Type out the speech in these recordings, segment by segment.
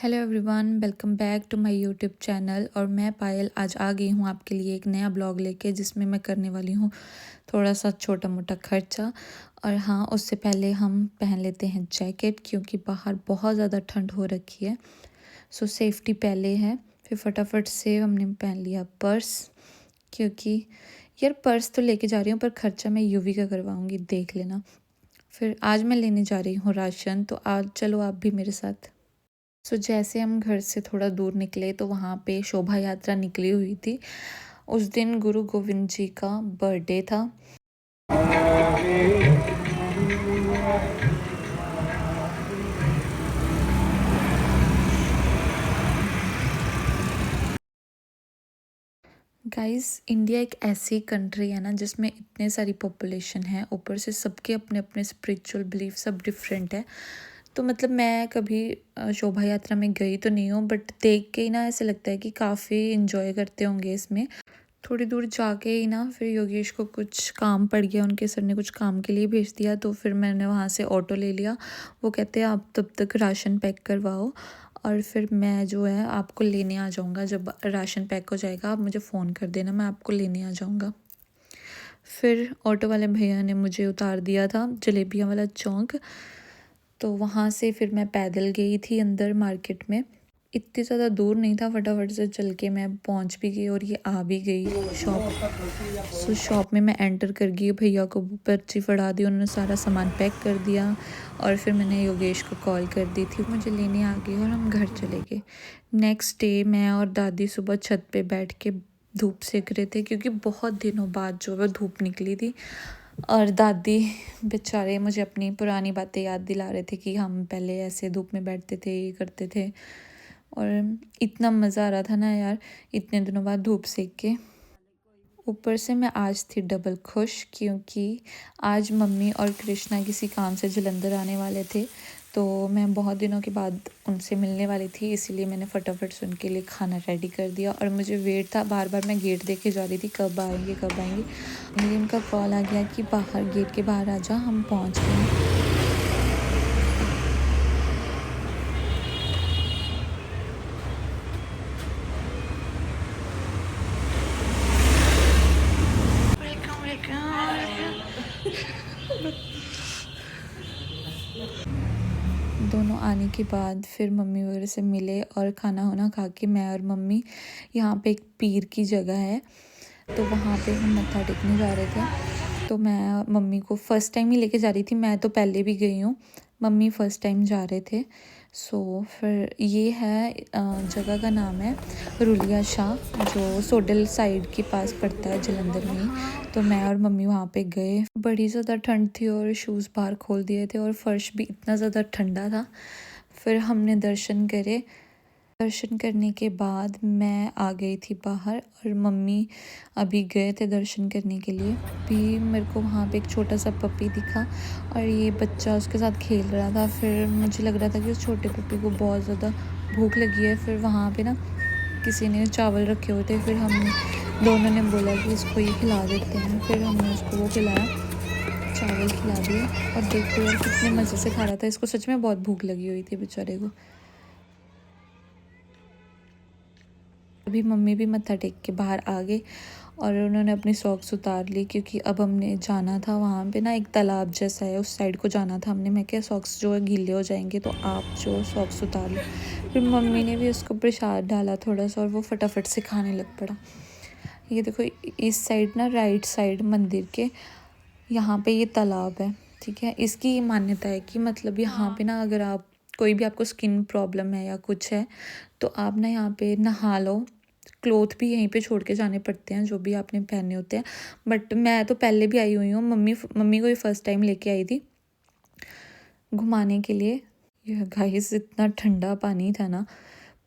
Hello everyone, welcome back to my YouTube channel. और मैं पायल आज आ गई हूँ आपके लिए एक नया ब्लॉग लेके, जिसमें मैं करने वाली हूँ थोड़ा सा छोटा मोटा खर्चा। और हाँ, उससे पहले हम पहन लेते हैं जैकेट, क्योंकि बाहर बहुत ज़्यादा ठंड हो रखी है। सो सेफ्टी पहले है। फिर फटाफट से हमने पहन लिया पर्स, क्योंकि यार पर्स तो लेके जा रही हूँ पर खर्चा मैं यूवी का करवाऊँगी, देख लेना। फिर आज मैं लेने जा रही हूँ राशन, तो आज चलो आप भी मेरे साथ। जैसे हम घर से थोड़ा दूर निकले तो वहाँ पे शोभा यात्रा निकली हुई थी। उस दिन गुरु गोविंद जी का बर्थडे था। गाइस, इंडिया एक ऐसी कंट्री है ना जिसमें इतने सारी पॉपुलेशन है, ऊपर से सबके अपने अपने स्पिरिचुअल बिलीफ सब डिफरेंट है। तो मतलब मैं कभी शोभा यात्रा में गई तो नहीं हूँ, बट देख के ही ना ऐसे लगता है कि काफ़ी इंजॉय करते होंगे इसमें। थोड़ी दूर जाके ही ना फिर योगेश को कुछ काम पड़ गया, उनके सर ने कुछ काम के लिए भेज दिया, तो फिर मैंने वहाँ से ऑटो ले लिया। वो कहते हैं आप तब तक राशन पैक करवाओ और फिर मैं जो है आपको लेने आ जाऊँगा। जब राशन पैक हो जाएगा आप मुझे फ़ोन कर देना, मैं आपको लेने आ जाऊँगा। फिर ऑटो वाले भैया ने मुझे उतार दिया था जलेबियाँ वाला चौक। तो वहाँ से फिर मैं पैदल गई थी अंदर मार्केट में। इतनी ज़्यादा दूर नहीं था, फटाफट से चल के मैं पहुँच भी गई और ये आ भी गई शॉप। शॉप में मैं एंटर कर गई, भैया को पर्ची फड़ा दी, उन्होंने सारा सामान पैक कर दिया। और फिर मैंने योगेश को कॉल कर दी थी, मुझे लेने आ गई और हम घर चले गए। नेक्स्ट डे मैं और दादी सुबह छत पे बैठ के धूप सेक रहे थे, क्योंकि बहुत दिनों बाद जो है धूप निकली थी। और दादी बेचारे मुझे अपनी पुरानी बातें याद दिला रहे थे कि हम पहले ऐसे धूप में बैठते थे, ये करते थे। और इतना मज़ा आ रहा था ना यार, इतने दिनों बाद धूप सेक के। ऊपर से मैं आज थी डबल खुश, क्योंकि आज मम्मी और कृष्णा किसी काम से जलंधर आने वाले थे। तो मैं बहुत दिनों के बाद उनसे मिलने वाली थी, इसीलिए मैंने फटाफट से उनके लिए खाना रेडी कर दिया। और मुझे वेट था, बार बार मैं गेट देखे जा रही थी कब आएंगे कब आएंगे। मुझे उनका कॉल आ गया कि बाहर गेट के बाहर आ जा, हम पहुँच गए। दोनों आने के बाद फिर मम्मी वगैरह से मिले और खाना वाना खा के मैं और मम्मी यहाँ पे एक पीर की जगह है, तो वहाँ पे हम मत्था टेकने जा रहे थे। तो मैं मम्मी को फ़र्स्ट टाइम ही लेके जा रही थी, मैं तो पहले भी गई हूँ, मम्मी फ़र्स्ट टाइम जा रहे थे। फिर ये है जगह का नाम है रुलिया शाह, जो सोडल साइड के पास पड़ता है जलंधर में। तो मैं और मम्मी वहाँ पे गए। बड़ी ज़्यादा ठंड थी और शूज़ बाहर खोल दिए थे और फ़र्श भी इतना ज़्यादा ठंडा था। फिर हमने दर्शन करे। दर्शन करने के बाद मैं आ गई थी बाहर और मम्मी अभी गए थे दर्शन करने के लिए। भी मेरे को वहाँ पे एक छोटा सा पपी दिखा और ये बच्चा उसके साथ खेल रहा था। फिर मुझे लग रहा था कि उस छोटे पपी को बहुत ज़्यादा भूख लगी है। फिर वहाँ पे ना किसी ने चावल रखे हुए थे, फिर हम दोनों ने बोला कि इसको ये खिला देते हैं। फिर हमने उसको वो खिलाया, चावल खिला दिए। और देखो यार कितने मज़े से खा रहा था, इसको सच में बहुत भूख लगी हुई थी बेचारे को। अभी मम्मी भी मत्था टेक के बाहर आ गए और उन्होंने अपनी सॉक्स उतार ली, क्योंकि अब हमने जाना था वहाँ पे ना, एक तालाब जैसा है, उस साइड को जाना था हमने। मैं क्या सॉक्स जो है गीले हो जाएंगे, तो आप जो सॉक्स उतार लो। फिर मम्मी ने भी उसको प्रसाद डाला थोड़ा सा और वो फटाफट से खाने लग पड़ा। ये देखो, इस साइड ना, राइट साइड मंदिर के यहाँ पे ये तालाब है, ठीक है। इसकी ये मान्यता है कि मतलब यहाँ पे ना, अगर आप कोई भी आपको स्किन प्रॉब्लम है या कुछ है, तो आप ना यहाँ पे नहा लो। क्लोथ भी यहीं पे छोड़ के जाने पड़ते हैं जो भी आपने पहने होते हैं। बट मैं तो पहले भी आई हुई हूँ, मम्मी को ही फर्स्ट टाइम लेके आई थी घुमाने के लिए। ये गाइस इतना ठंडा पानी था ना,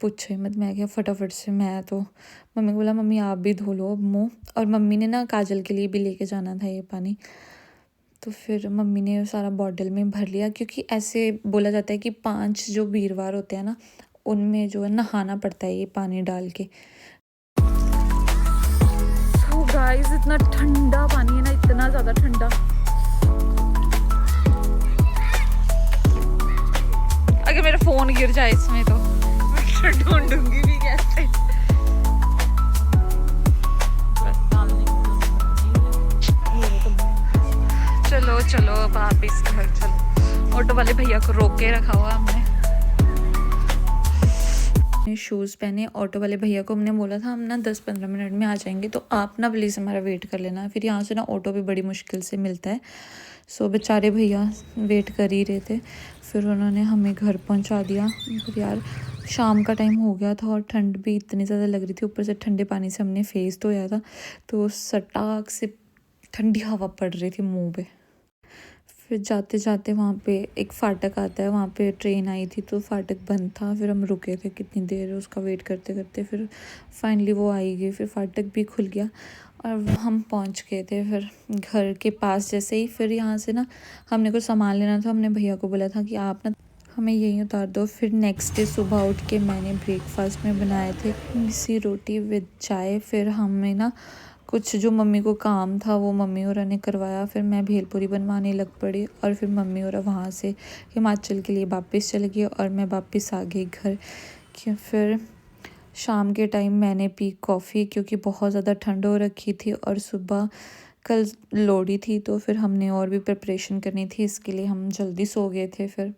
पूछो ही मत। मैं क्या फटाफट से, मैं तो मम्मी को बोला मम्मी आप भी धो लो मुँह। और मम्मी ने ना काजल के लिए भी लेके जाना था ये पानी, तो फिर मम्मी ने सारा बॉटल में भर लिया, क्योंकि ऐसे बोला जाता है कि 5 जो वीरवार होते हैं ना, उनमें जो है नहाना पड़ता है ये पानी डाल के। तो गाइस इतना ठंडा पानी है ना, इतना ज़्यादा ठंडा। अगर मेरा फ़ोन गिर जाए इसमें तो ढूंढूंगी भी कैसे। चलो चलो वापिस घर चलो। ऑटो वाले भैया को रोक के रखा हुआ हमने शूज़ पहने। ऑटो वाले भैया को हमने बोला था हम ना 10-15 मिनट में आ जाएंगे, तो आप ना प्लीज़ हमारा वेट कर लेना। फिर यहाँ से ना ऑटो भी बड़ी मुश्किल से मिलता है। सो बेचारे भैया वेट कर ही रहे थे। फिर उन्होंने हमें घर पहुँचा दिया। फिर यार शाम का टाइम हो गया था और ठंड भी इतनी ज़्यादा लग रही थी, ऊपर से ठंडे पानी से हमने फेस धोया था, तो सटाक से ठंडी हवा पड़ रही थी मुँह पे। फिर जाते जाते वहाँ पे एक फाटक आता है, वहाँ पे ट्रेन आई थी तो फाटक बंद था। फिर हम रुके थे कितनी देर उसका वेट करते करते, फिर फाइनली वो आई गई। फिर फाटक भी खुल गया और हम पहुँच गए थे फिर घर के पास जैसे ही। फिर यहाँ से ना हमने कुछ सामान लेना था, हमने भैया को बोला था कि आप ना हमें यहीं उतार दो। फिर नेक्स्ट डे सुबह उठ के मैंने ब्रेकफास्ट में बनाए थे मिस्सी रोटी विद चाय। फिर हमें ना कुछ जो मम्मी को काम था वो मम्मी और ने करवाया। फिर मैं भेलपूरी बनवाने लग पड़ी और फिर मम्मी और वहाँ से हिमाचल के लिए वापस चले गई और मैं वापस आ गई घर। फिर शाम के टाइम मैंने पी कॉफ़ी क्योंकि बहुत ज़्यादा ठंड हो रखी थी और सुबह कल लोहड़ी थी, तो फिर हमने और भी प्रिपरेशन करनी थी, इसके लिए हम जल्दी सो गए थे। फिर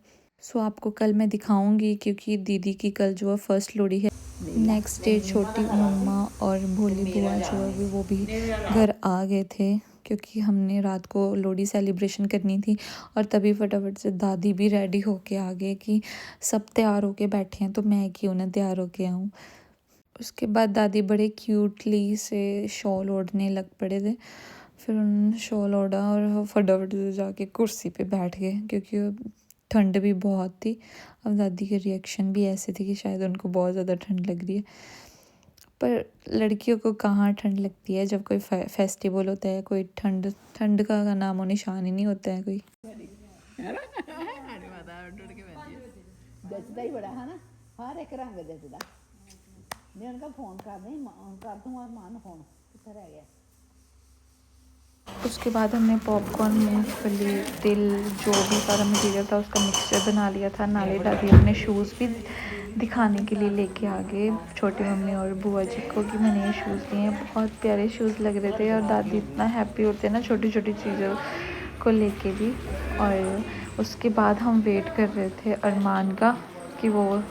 आपको कल मैं दिखाऊंगी क्योंकि दीदी की कल जो है फर्स्ट लोहड़ी है। नेक्स्ट डे छोटी मम्मा और भोली बुआ जो है वो भी घर आ गए थे क्योंकि हमने रात को लोहड़ी सेलिब्रेशन करनी थी। और तभी फटाफट से दादी भी रेडी होके आ गए कि सब तैयार होके बैठे हैं तो मैं क्यों ना तैयार होके आऊँ। उसके बाद दादी बड़े क्यूटली से शॉल ओढ़ने लग पड़े थे। फिर उन्होंने शॉल ओढ़ा और फटाफट से जाके कुर्सी पे बैठ गए क्योंकि ठंड भी बहुत थी। अब दादी के रिएक्शन भी ऐसे थे कि शायद उनको बहुत ज़्यादा ठंड लग रही है, पर लड़कियों को कहाँ ठंड लगती है। जब कोई फेस्टिवल होता है, कोई ठंड का नामो निशान ही नहीं होता है कोई। जचदा ही बड़ा है ना, हर एक रंग जचदा। मैं उनका फ़ोन कर दूँगा, मान फ़ोन किधर रह गया। उसके बाद हमने पॉपकॉर्न, मूंगफली, तिल, जो भी सारा मटीरियल था उसका मिक्सचर बना लिया था। नाले दादी अपने शूज़ भी दिखाने के लिए लेके आ गए छोटी मम्मी और बुआ जी को कि मैंने ये शूज़ लिए हैं। बहुत प्यारे शूज़ लग रहे थे और दादी इतना हैप्पी होते हैं ना छोटी छोटी चीज़ों को लेके भी। और उसके बाद हम वेट कर रहे थे अरमान का कि वो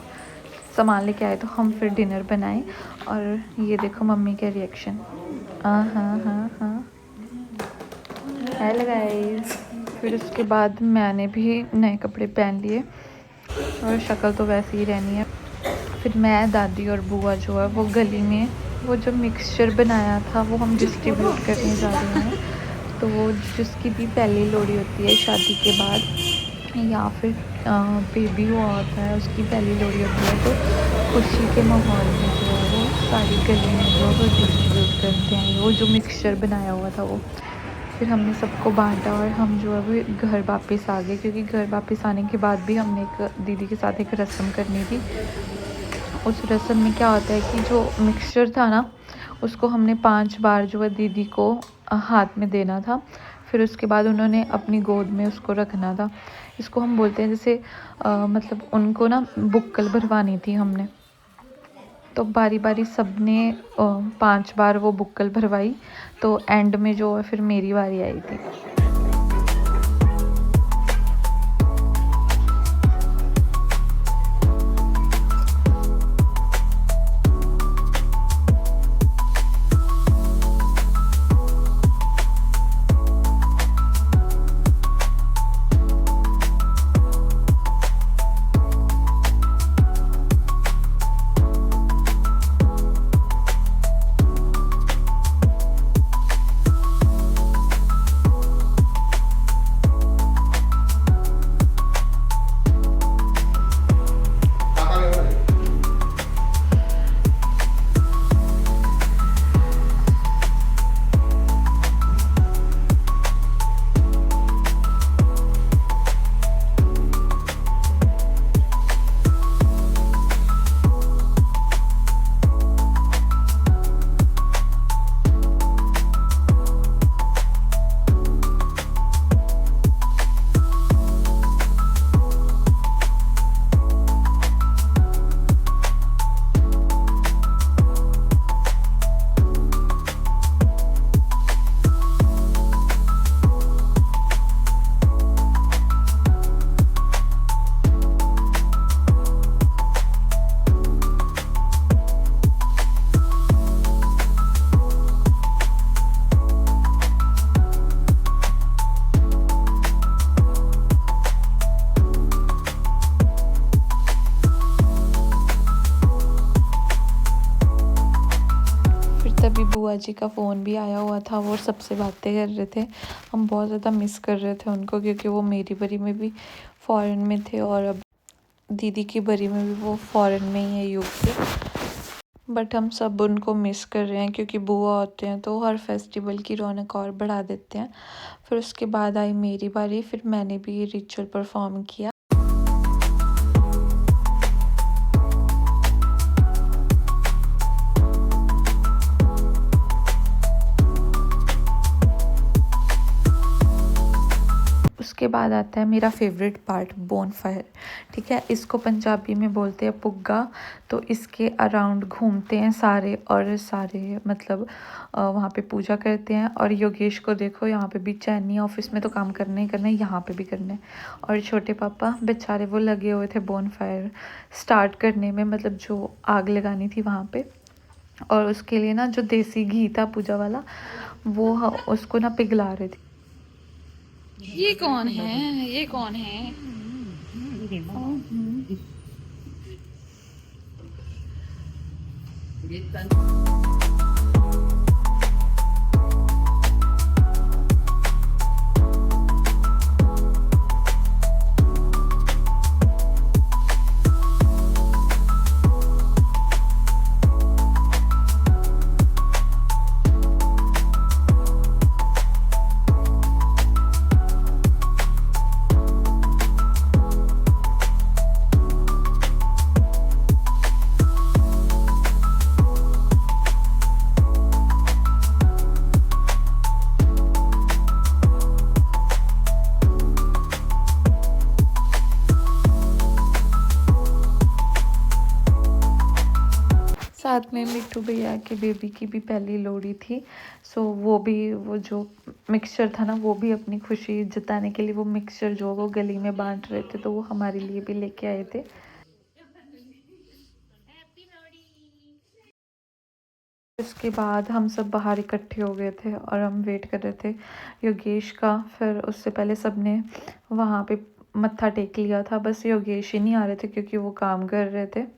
सामान लेके आए तो हम फिर डिनर बनाए। और ये देखो मम्मी का रिएक्शन। हाँ हाँ हाँ हाँ, हेलो गाइस। फिर उसके बाद मैंने भी नए कपड़े पहन लिए और शक्ल तो वैसे ही रहनी है। फिर मैं, दादी और बुआ जो है वो गली में वो जो मिक्सचर बनाया था वो हम डिस्ट्रीब्यूट करने जा रहे हैं। तो वो जिसकी भी पहली लोहड़ी होती है शादी के बाद या फिर बेबी हुआ होता है उसकी पहली लोहड़ी होती है, तो खुशी के माहौल में जो है वो सारी गली में जो वो डिस्ट्रीब्यूट करते हैं वो जो मिक्सचर बनाया हुआ था वो। फिर हमने सबको बांटा और हम जो है वो घर वापस आ गए क्योंकि घर वापस आने के बाद भी हमने एक दीदी के साथ एक रस्म करनी थी। उस रस्म में क्या होता है कि जो मिक्सचर था ना उसको हमने 5 बार जो है दीदी को हाथ में देना था। फिर उसके बाद उन्होंने अपनी गोद में उसको रखना था। इसको हम बोलते हैं जैसे मतलब उनको ना बुक्कल भरवानी थी हमने, तो बारी बारी सब ने 5 बार वो बुक्कल भरवाई। तो एंड में जो है फिर मेरी बारी आई थी। बुआ जी का फ़ोन भी आया हुआ था, वो सबसे बातें कर रहे थे। हम बहुत ज़्यादा मिस कर रहे थे उनको, क्योंकि वो मेरी बरी में भी फ़ॉरेन में थे और अब दीदी की बरी में भी वो फ़ॉरेन में ही है, यूके। बट हम सब उनको मिस कर रहे हैं, क्योंकि बुआ होते हैं तो हर फेस्टिवल की रौनक और बढ़ा देते हैं। फिर उसके बाद आई मेरी बारी, फिर मैंने भी ये रिचुअल परफॉर्म किया। उसके बाद आता है मेरा फेवरेट पार्ट, बोनफायर। ठीक है, इसको पंजाबी में बोलते हैं पुग्गा। तो इसके अराउंड घूमते हैं सारे, और सारे मतलब वहाँ पे पूजा करते हैं। और योगेश को देखो, यहाँ पे भी चैन नहीं है, ऑफिस में तो काम करना ही करना है, यहाँ पे भी करना है। और छोटे पापा बेचारे वो लगे हुए थे बोनफायर स्टार्ट करने में, मतलब जो आग लगानी थी वहाँ पे। और उसके लिए ना जो देसी घी था पूजा वाला, वो उसको ना पिघला रहे थे। ये कौन है? ये कौन है? साथ में मिट्टू भैया की बेबी की भी पहली लोहड़ी थी। सो वो भी, वो जो मिक्सचर था ना, वो भी अपनी खुशी जताने के लिए वो मिक्सचर जो वो गली में बांट रहे थे, तो वो हमारे लिए भी लेके आए थे। इसके बाद हम सब बाहर इकट्ठे हो गए थे और हम वेट कर रहे थे योगेश का। फिर उससे पहले सब ने वहाँ पे मत्था टेक लिया था, बस योगेश ही नहीं आ रहे थे क्योंकि वो काम कर रहे थे।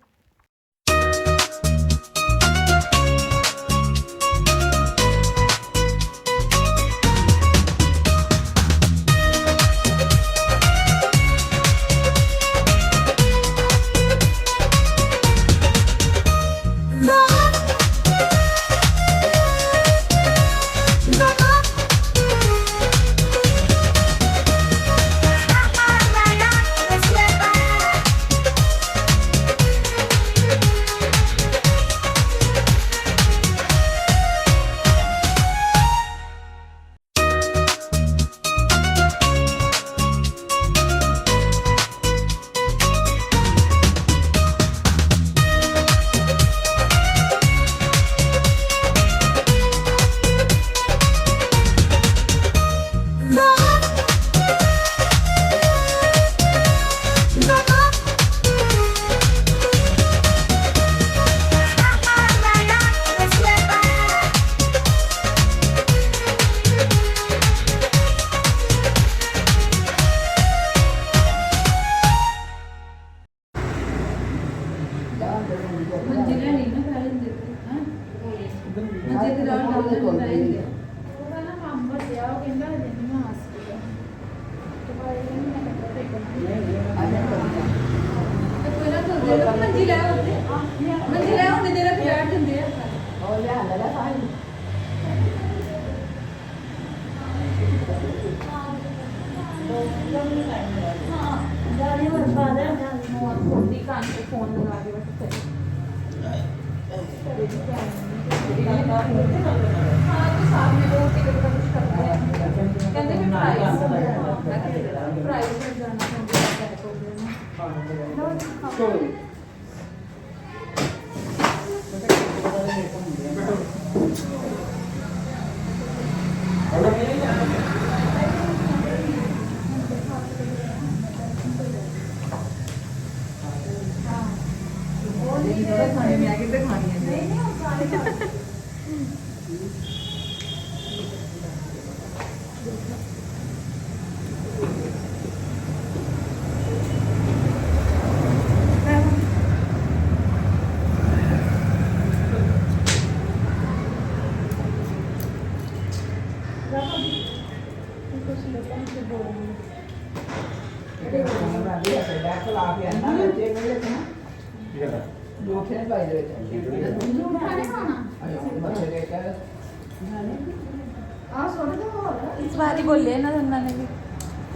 इस बार ही बोले ना उन्होंने भी,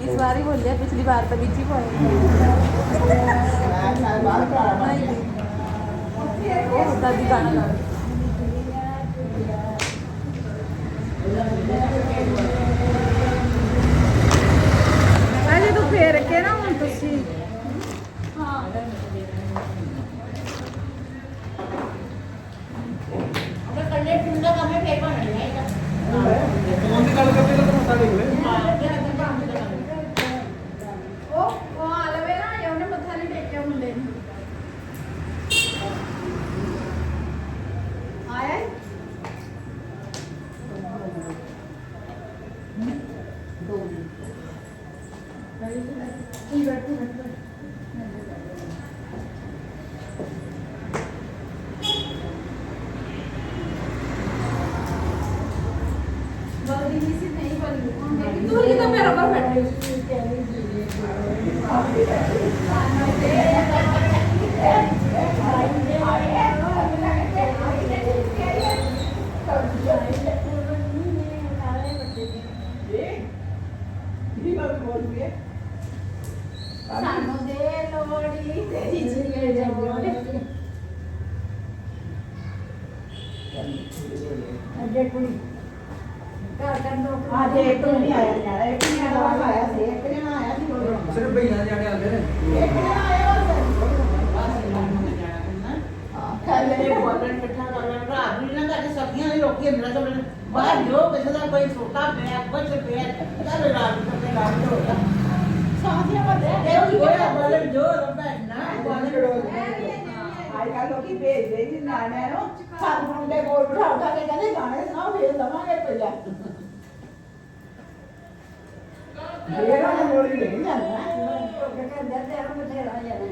इस बार ही बोले, पिछली बार तो बीच ही बोले। दादी गाना गा तो फेर के ना हम तुसी सिर्फ भैया जाने आते हैं बाहर जो किसी का कोई छोटा बैग कुछ बैग चल रात को काम होगा साथिया बदे ये होया बालन जो बैठना बालन आजकल लोग भेज दे जी नाने नो साथ मुंडे कोल बिठा उठा के कहते गाने सुनाओ फिर दवांगे पहिया मेरा ना मोड़ी नहीं जाना तो कहते हैं हम बथेरा जाना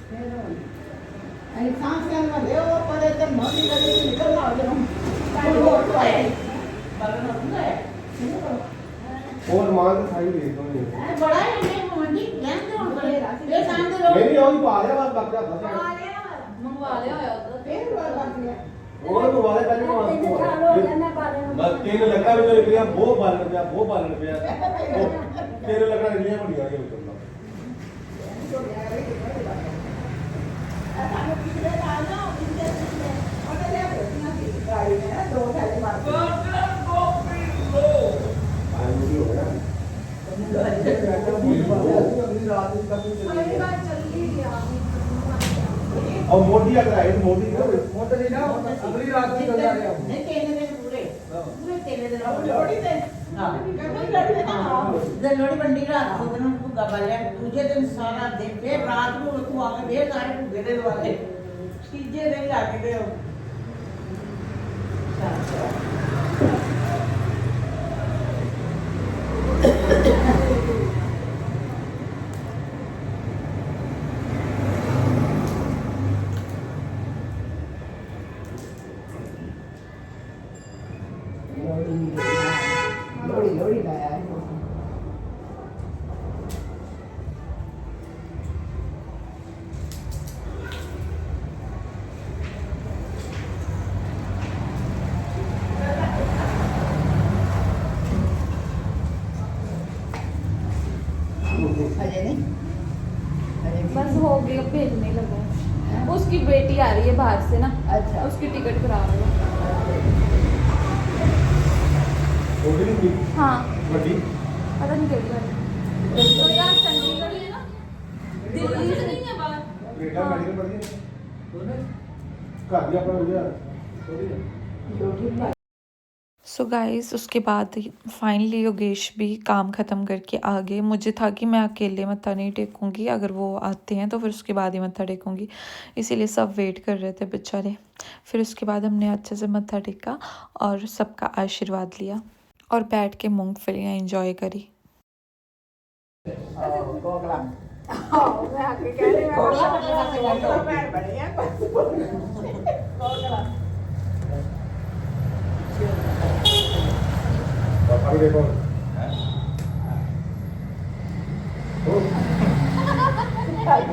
फिर आई सांस लेने में ले वो परे तो मोड़ी लगे निकल ना हो और माल खाई दे दो नहीं बड़ा है ये मंडी लेन दे और बड़े ये सामने लो नहीं और पा लिया बस बक जा मंगवा ले आया तो फिर बात किया और तो वाले पहले बस तेल लगा भी तो निकलिया वो बालन पे तेल लगा निकलिया बढ़िया ये उतरना गाड़ी में ना दो थैले मार और मोदी अगर आए तो मोदी मोदी ना अगली रात की कर रहे हम नहीं तेले दे पूरे पूरे तेले दे लोड़ी दे हां लोड़ी बंडी रात को दिन को गबाले दूसरे दिन सारा दिन फिर रात को तू आके फिर सारे भुगे दे वाले तीजे दिन लाके दे लोड़ी लाया है बस हो गया, भेजने लगा। उसकी बेटी आ रही है बाहर से ना, अच्छा उसकी टिकट करा रही है। हाँ पता नहीं क्या तो यार चंडीगढ़ है ना, दिल्ली से नहीं है बाहर। सो गाइस उसके बाद फाइनली योगेश भी काम ख़त्म करके आ गए। मुझे था कि मैं अकेले मत्था नहीं टेकूंगी, अगर वो आते हैं तो फिर उसके बाद ही मत्था टेकूंगी, इसीलिए सब वेट कर रहे थे बेचारे। फिर उसके बाद हमने अच्छे से मत्था टेका और सबका आशीर्वाद लिया और बैठ के मूंगफलियाँ एंजॉय करी।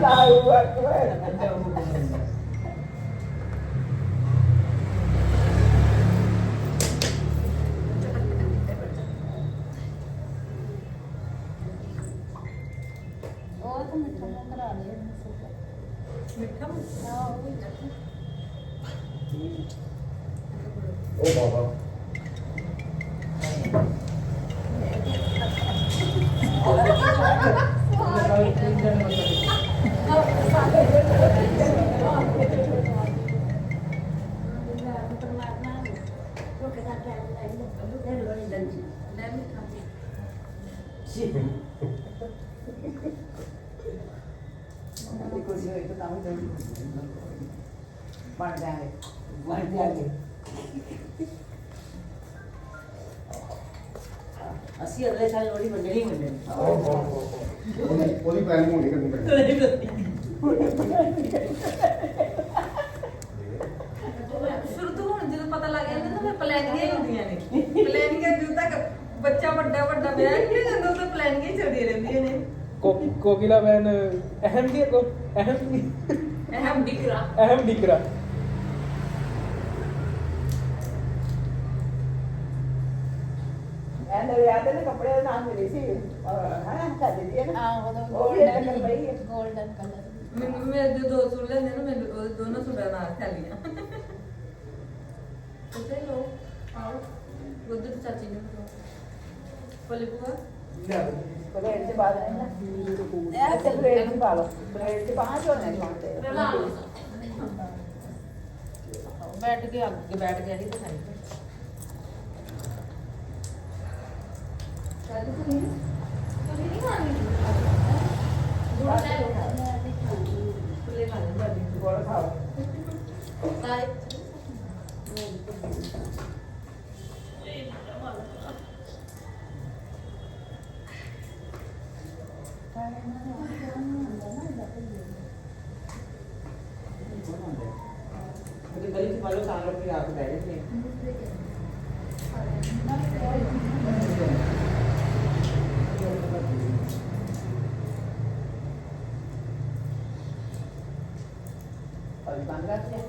अल्लाहु अकबर ओ बाबा कुछ तो काम बन जाएंगे ਅਸੀਂ ਅਗਲੇ ਸਾਲ ਲੋਹੜੀ ਮੰਗਣੀ ਉਹਦੀ ਪਲਾਨ ਹੋਣੀ ਕਰਨੀ ਪੈਣੀ ਸ਼ੁਰੂ ਤੋਂ ਹੁਣ ਜਦੋਂ ਪਤਾ ਲੱਗ ਜਾਂਦਾ ਨਾ ਫਿਰ ਪਲੈਨਿੰਗਾਂ ਹੀ ਹੁੰਦੀਆਂ ਨੇ ਪਲੈਨਿੰਗਾਂ ਜਦੋਂ ਤੱਕ ਬੱਚਾ ਵੱਡਾ ਵਿਆਹ ਨਹੀਂ ਜਾਂਦਾ ਤਾਂ ਪਲੈਨਿੰਗਾਂ ਹੀ ਚੱਲਦੀਆਂ ਰਹਿੰਦੀਆਂ ਨੇ कोकिला बहन अहम दिकरा ਐਂਡ ਯਾਦ ਹੈ ਕੱਪੜੇ ਦਾ ਨਾਮ ਮਿਲੀ ਸੀ ਹਾਂ ਕਰ ਦਿੱਤੀ ਹੈ ਨਾ गोल्डन कलर ਮੈਨੂੰ ਮੇਰੇ ਜੋ ਦੋ ਸੂਟ ਲੈਂਦੇ ਨਾ ਮੈਨੂੰ ਉਹ ਦੋਨੋਂ ਸੂਟਾਂ ਨਾਲ ਥੈਲੀਆਂ ਤੇ ਲੋ ਆਓ ਉਧਰ ਚਾਚੀ ਨੂੰ ਪਲੇ ਬੁਆ ਪਲੇਟ ਦੇ ਬਾਅਦ ਹੈ ਨਾ ਇਹ ਚੱਲ ਪਲੇਟ ਚ ਪਾ ਲਓ ਪਲੇਟ ਚ ਪਾँच होने पाते ਲਾ ਲਓ ਬੈਠ ਕੇ ਅੱਗੇ ਬੈਠ ਗਿਆ ਨਹੀਂ ਤਾਂ गोड़ खाओ मुझे गली से पालो साल लोग की रात बैठे थे और दुकान का क्या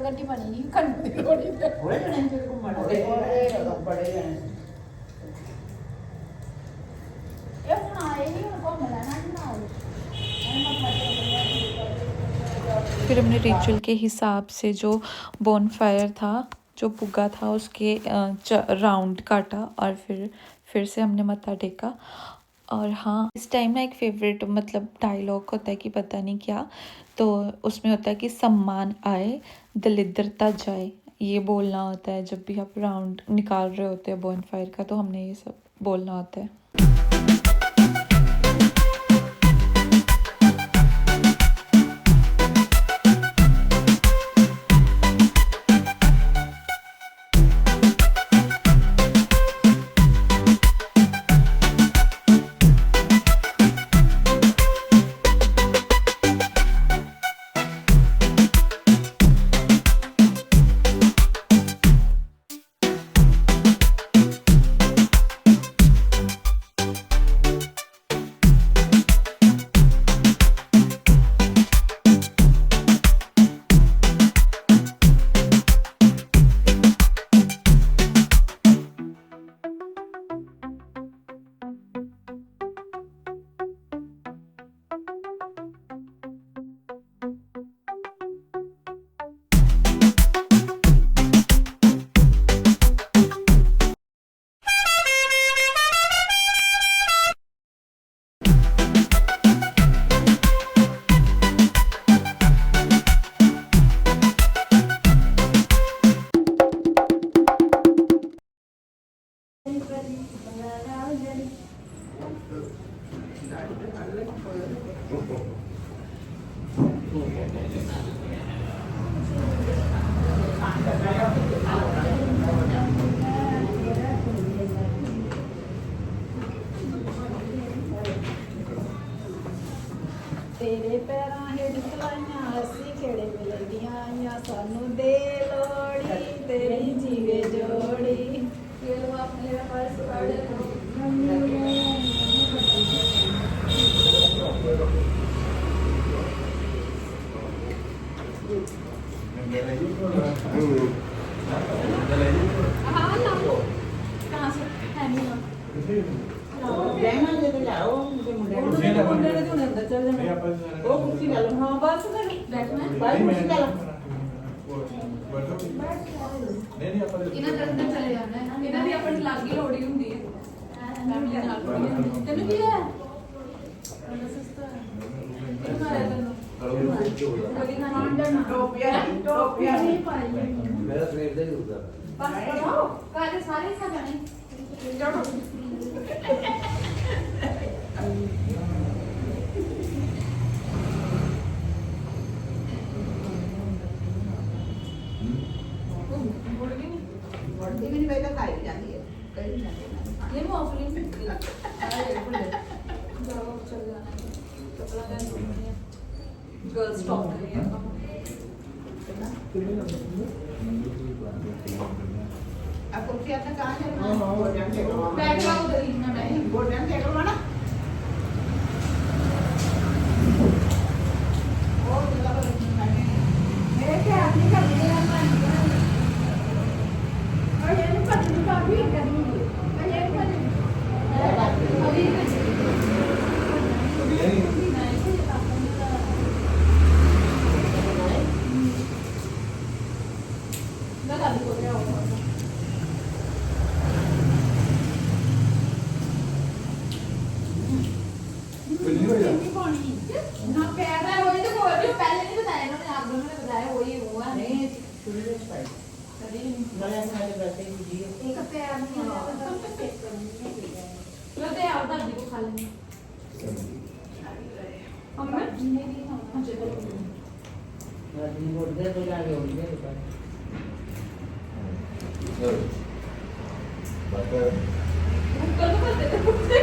गड्डी बनी नहीं कन्नू दी रोटी ते बड़े जने जो घूमने बड़े जने ये ਹੁਣ ਆਏ ਨਹੀਂ ਹੁਣ ਘੁੰਮ ਲੈਣਾ ਕਿ ਨਾ ਆਏ फिर हमने रिचुअल के हिसाब से जो बॉनफायर था, जो पुग्गा था, उसके राउंड काटा और फिर से हमने मत्था टेका। और हाँ, इस टाइम ना एक फेवरेट मतलब डायलॉग होता है कि पता नहीं क्या, तो उसमें होता है कि सम्मान आए दलिद्रता जाए, ये बोलना होता है जब भी आप राउंड निकाल रहे होते हैं बॉनफायर का, तो हमने ये सब बोलना होता है। तेरे पैरां हेठ कलाइयां हसी खेड़े मिलदियां आइयां सानू दे लोड़ी तेरी जीवे जोड़ी ये लो अपने पर्स पड़े ਰਹਿਣਾ ਜੇ ਤੇ ਲਿਆਓ ਤੇ ਮੁੰਡਿਆਂ ਨੂੰ ਮੁੰਡੇ ਨੇ ਤੇ ਅੰਦਰ ਚੱਲ ਜਾਣਾ ਉਹ ਕੁਰਸੀ ਲੈ ਲਓ ਹਾਂ ਬਸ ਫਿਰ ਬੈਠਣਾ ਬਾਈ ਕੁਰਸੀ ਲੈ ਲਓ ਇਹਨਾਂ ਦੇ ਅੰਦਰ ਚਲੇ ਜਾਣਾ ਹੈ ਇਹਨਾਂ ਦੀ ਆਪਣੀ ਲੱਗ ਹੀ ਲੋੜੀ ਹੁੰਦੀ ਹੈ ਫੈਮਿਲੀ ਨਾਲ ਤੈਨੂੰ ਕੀ ਹੈ ਟੋਪੀਆਂ ਨਹੀਂ ਪਾਈ ਮੇਰਾ ਸਵੇਰ ਦਾ ਹੀ ਹੁੰਦਾ ਬਸ ਕਰੋ ਕਾਹਦੇ ਸਾਰੇ ਖਾ ਜਾਣੇ ਵੜਦੀ ਵੀ ਨਹੀਂ ਵੇ ਤਾਂ ਖਾਈ ਜਾਂਦੀ ਹੈ ਕਈ ਜਾਂਦੀ ਹੈ ये मूंगफली जाओ चल जाना कपड़ा पहन गर्ल्स टॉप करिए अब कुर्सी आता कहाँ है गोल्डन के करवाना बैठ जाओ उधर ही ना बैठ गोल्डन के करवाना और दूसरा को मेरे के आदमी का मेरा मन और ये नहीं पता नहीं काफी करेंगे ये पता अभी लगा दो क्या होगा ना पैर है वही तो बोल रही हूँ पहले नहीं बताया इन्होंने आप दोनों ने बताया वही हुआ नहीं शुरू से स्पाइस कभी नया खाने वैसे ही जी एक पैर नहीं है तो चेक करनी है लगता है आप दादी को खा लेंगे हम नहीं हाँ चलो दादी गोल्डन तो जाने होंगे कल को करते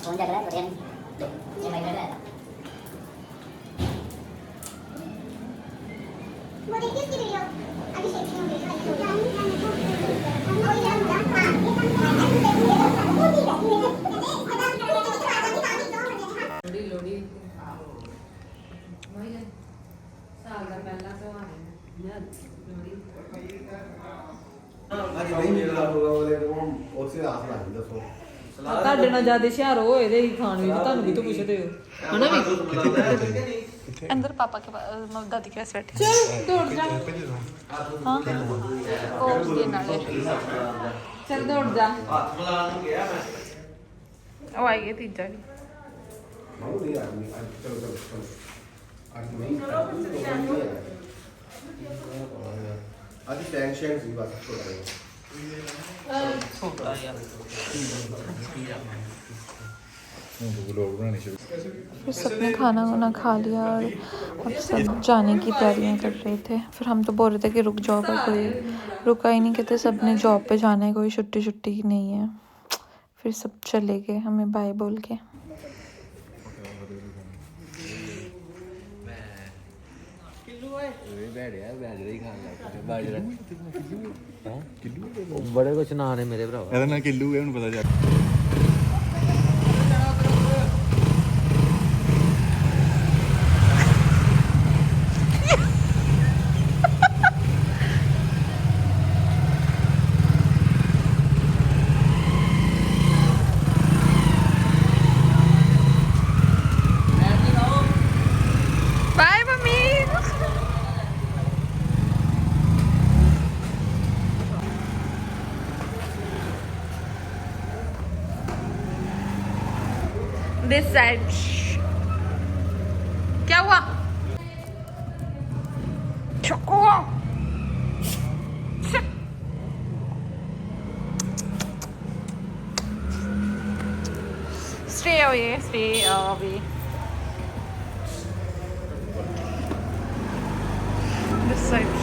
फोन लग रहा है बढ़िया ये भाई लग रहा है वो देखिए इसकी वीडियो अभिषेक की लोड़ी लोड़ी वही है साल का पहला त्योहार है लोड़ी ਅੱਜ ਨਹੀਂ ਮਿਲਦਾ ਹੋਗਾ ਉਹਦੇ ਕੋਲ ਉਸੇ ਆਸ ਲੱਗ ਦੱਸੋ ਤੁਹਾਡੇ ਨਾਲ ਜਿਆਦਾ ਹੁਸ਼ਿਆਰ ਹੋ ਇਹਦੇ ਹੀ ਖਾਣ ਵਿੱਚ ਤੁਹਾਨੂੰ ਵੀ ਤੋਂ ਪੁੱਛਦੇ ਹੋ ਹਨਾ ਵੀ अंदर पापा के पास दादी के पास बैठे दौड़ जा हाँ ओ ये नाले चल दौड़ जा ਹੱਥ ਮਿਲਾਉਣ ਨੂੰ ਗਿਆ ਮੈਂ ओ आई है तीजा भी ਬਹੁਤ ਨਹੀਂ ਆਦਮੀ ਚਲੋ ਚਲੋ ਚਲੋ ਅੱਜ ਨਹੀਂ ਅੱਜ ਟੈਨਸ਼ਨ ਸੀ ਬਸ ਥੋੜਾ ਜਿਹਾ फिर सबने खाना वाना खा लिया और अब सब जाने की तैयारियां कर रहे थे। फिर हम तो बोल रहे थे कि रुक जाओ पर कोई रुका ही नहीं, कहते सब ने जॉब पे जाना है, कोई छुट्टी छुट्टी ही नहीं है। फिर सब चले गए हमें बाय बोल के। बड़े कुछ ना ने मेरे भरा ਇਹਦਾ ਨਾਂ ਕਿੱਲੂ ਹੈ ਉਹਨੂੰ ਪਤਾ ਜਾ बाय मम्मी। दिस साइड क्या हुआ? Stay away, stay away. This side.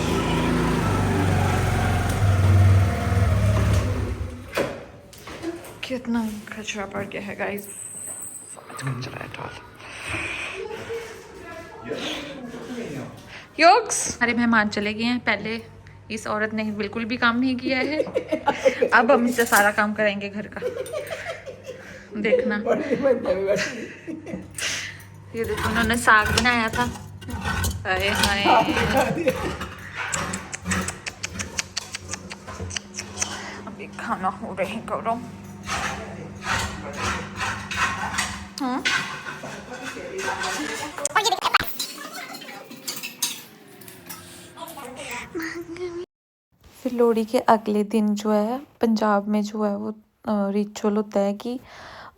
कितना कचरा पड़ गया है गाइस, कचरा है टॉल। योग्स हमारे मेहमान चले गए हैं, पहले इस औरत ने बिल्कुल भी काम नहीं किया है। अब हम इससे सारा काम कराएंगे घर का, देखना। ये देखो उन्होंने साग बनाया था। हाय हाय, अभी खाना हो रहे करो। हाँ फिर लोहड़ी के अगले दिन जो है पंजाब में जो है वो रिचुअल होता है कि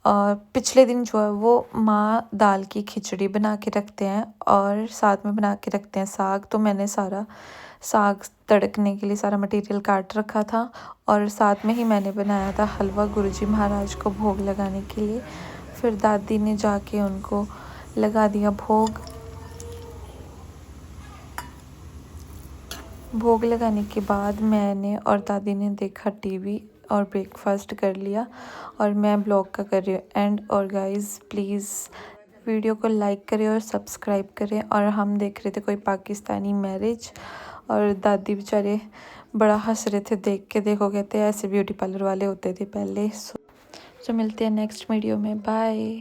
पिछले दिन जो है वो माँ दाल की खिचड़ी बना के रखते हैं और साथ में बना के रखते हैं साग। तो मैंने सारा साग तड़कने के लिए सारा मटेरियल काट रखा था और साथ में ही मैंने बनाया था हलवा गुरुजी महाराज को भोग लगाने के लिए। फिर दादी ने जाके उनको लगा दिया भोग। भोग लगाने के बाद मैंने और दादी ने देखा टीवी और ब्रेकफास्ट कर लिया और मैं ब्लॉग का कर रही हूँ एंड। और गाइस प्लीज़ वीडियो को लाइक करें और सब्सक्राइब करें। और हम देख रहे थे कोई पाकिस्तानी मैरिज और दादी बेचारे बड़ा हंस रहे थे देख के। देखो कहते हैं ऐसे ब्यूटी पार्लर वाले होते थे पहले। सो मिलते हैं नेक्स्ट वीडियो में, बाय।